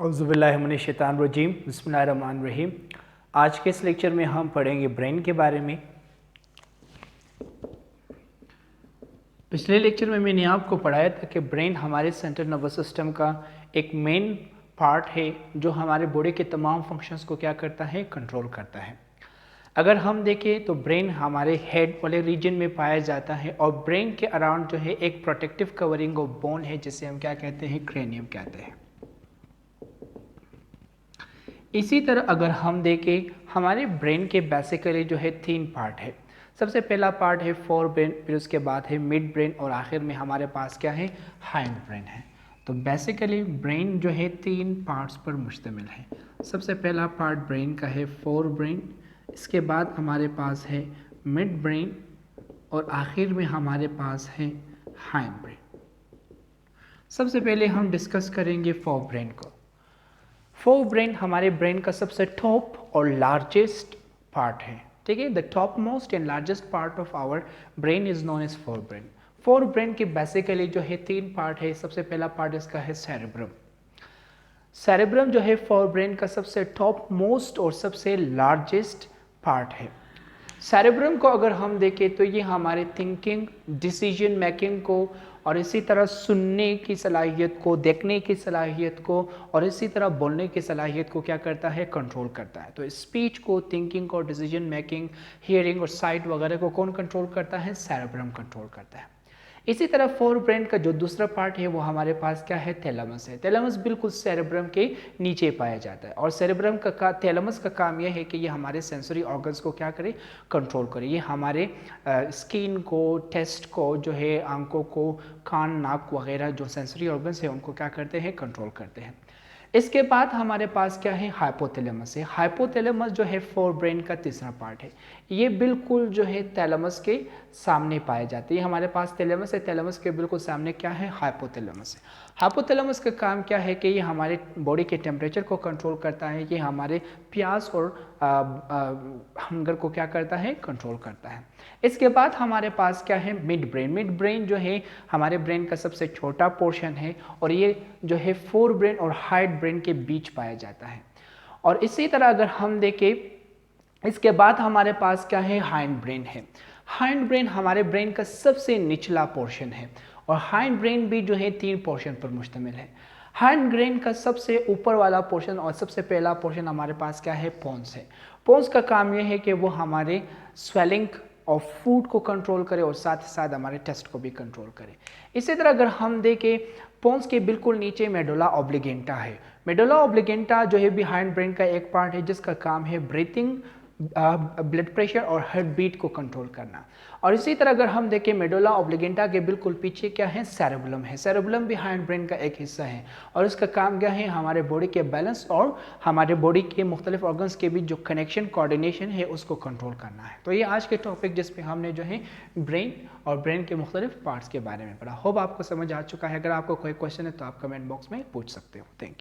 औज़ुबिल्लाहिमिनश्शैतानिर्रजीम बिस्मिल्लाहिर्रहमानिर्रहीम। आज के इस लेक्चर में हम पढ़ेंगे ब्रेन के बारे में। पिछले लेक्चर में मैंने आपको पढ़ाया था कि ब्रेन हमारे सेंट्रल नर्वस सिस्टम का एक मेन पार्ट है जो हमारे बॉडी के तमाम फंक्शंस को क्या करता है, कंट्रोल करता है। अगर हम देखें तो ब्रेन हमारे हेड वाले रीजन में पाया जाता है और ब्रेन के अराउंड जो है एक प्रोटेक्टिव कवरिंग ऑफ बोन है जिसे हम क्या कहते हैं, क्रेनियम कहते हैं। इसी तरह अगर हम देखें हमारे ब्रेन के बेसिकली जो है 3 पार्ट है। सबसे पहला पार्ट है फोर ब्रेन, फिर उसके बाद है मिड ब्रेन और आखिर में हमारे पास क्या है, हाइंड ब्रेन है। तो बेसिकली ब्रेन जो है 3 पार्ट्स पर मुश्तमिल है। सबसे पहला पार्ट ब्रेन का है फोर ब्रेन, इसके बाद हमारे पास है मिड ब्रेन और आखिर में हमारे पास है हाइंड ब्रेन। सबसे पहले हम डिस्कस करेंगे फोर ब्रेन को। फोर ब्रेन हमारे ब्रेन का सबसे टॉप और लार्जेस्ट पार्ट है, ठीक है। The topmost and largest part of our brain is known as forebrain. Forebrain के बेसिकली जो है 3 पार्ट है। सबसे पहला पार्ट इसका है सेरेब्रम। सेरेब्रम जो है फोर ब्रेन का सबसे टॉप मोस्ट और सबसे लार्जेस्ट पार्ट है। सेरेब्रम को अगर हम देखें तो ये हमारे थिंकिंग, डिसीजन मेकिंग को और इसी तरह सुनने की सलाहियत को, देखने की सलाहियत को और इसी तरह बोलने की सलाहियत को क्या करता है, कंट्रोल करता है। तो स्पीच को, थिंकिंग को, डिसीजन मेकिंग, हियरिंग और साइट वगैरह को कौन कंट्रोल करता है, सेरेब्रम कंट्रोल करता है। इसी तरह फोर ब्रेन का जो दूसरा पार्ट है वो हमारे पास क्या है, थैलेमस है। थैलेमस बिल्कुल सेरेब्रम के नीचे पाया जाता है और सेरेब्रम का थैलेमस का काम यह है कि ये हमारे सेंसरी ऑर्गन्स को क्या करे, कंट्रोल करे। ये हमारे स्किन को, टेस्ट को, जो है आंखों को, कान, नाक वगैरह जो सेंसरी ऑर्गन्स है उनको क्या करते हैं, कंट्रोल करते हैं। इसके बाद हमारे पास क्या है, हाइपोथैलेमस है। हाइपोथैलेमस जो है फोर ब्रेन का तीसरा पार्ट है। ये बिल्कुल जो है थैलेमस के सामने पाए जाते हैं। ये हमारे पास थैलेमस है, थैलेमस के बिल्कुल सामने क्या है, हाइपोथैलेमस है। हाइपोथैलेमस का काम क्या है कि ये हमारे बॉडी के टेम्परेचर को कंट्रोल करता है। ये हमारे प्यास और हंगर को क्या करता है, कंट्रोल करता है। इसके बाद हमारे पास क्या है, मिड ब्रेन। मिड ब्रेन जो है हमारे ब्रेन का सबसे छोटा पोर्शन है और ये जो है फोर ब्रेन और हाइंड ब्रेन के बीच पाया जाता है। और इसी तरह अगर हम देखें इसके बाद हमारे पास क्या है, हाइंड ब्रेन है। हाइंड ब्रेन हमारे ब्रेन का सबसे निचला पोर्शन है और हाइंड ब्रेन भी जो है 3 पोर्शन पर मुश्तमिल है। हाइंड ब्रेन का सबसे ऊपर वाला पोर्शन और सबसे पहला पोर्शन हमारे पास क्या है, पोन्स है। पोन्स का काम यह है कि वो हमारे स्वेलिंग और फूड को कंट्रोल करे और साथ ही साथ हमारे टेस्ट को भी कंट्रोल करे। इसी तरह अगर हम देखें पोन्स के बिल्कुल नीचे मेडुला ऑब्लिगेंटा है। मेडुला ऑब्लिगेंटा जो है बिहाइंड ब्रेन का एक पार्ट है जिसका काम है ब्रीथिंग, ब्लड प्रेशर और हार्ट बीट को कंट्रोल करना। और इसी तरह अगर हम देखें मेडुला ऑब्लिगेंटा के बिल्कुल पीछे क्या है, सेरेबुलम है। सेरेबुलम बिहाइंड ब्रेन का एक हिस्सा है और इसका काम क्या है, हमारे बॉडी के बैलेंस और हमारे बॉडी के मुख्तलिफ ऑर्गन्स के बीच जो कनेक्शन, कोऑर्डिनेशन है उसको कंट्रोल करना है। तो ये आज के टॉपिक जिसमें हमने जो है ब्रेन और ब्रेन के मुख्तलिफ पार्ट्स के बारे में पढ़ा। होप आपको समझ आ चुका है। अगर आपको कोई क्वेश्चन है तो आप कमेंट बॉक्स में पूछ सकते हो। Thank you.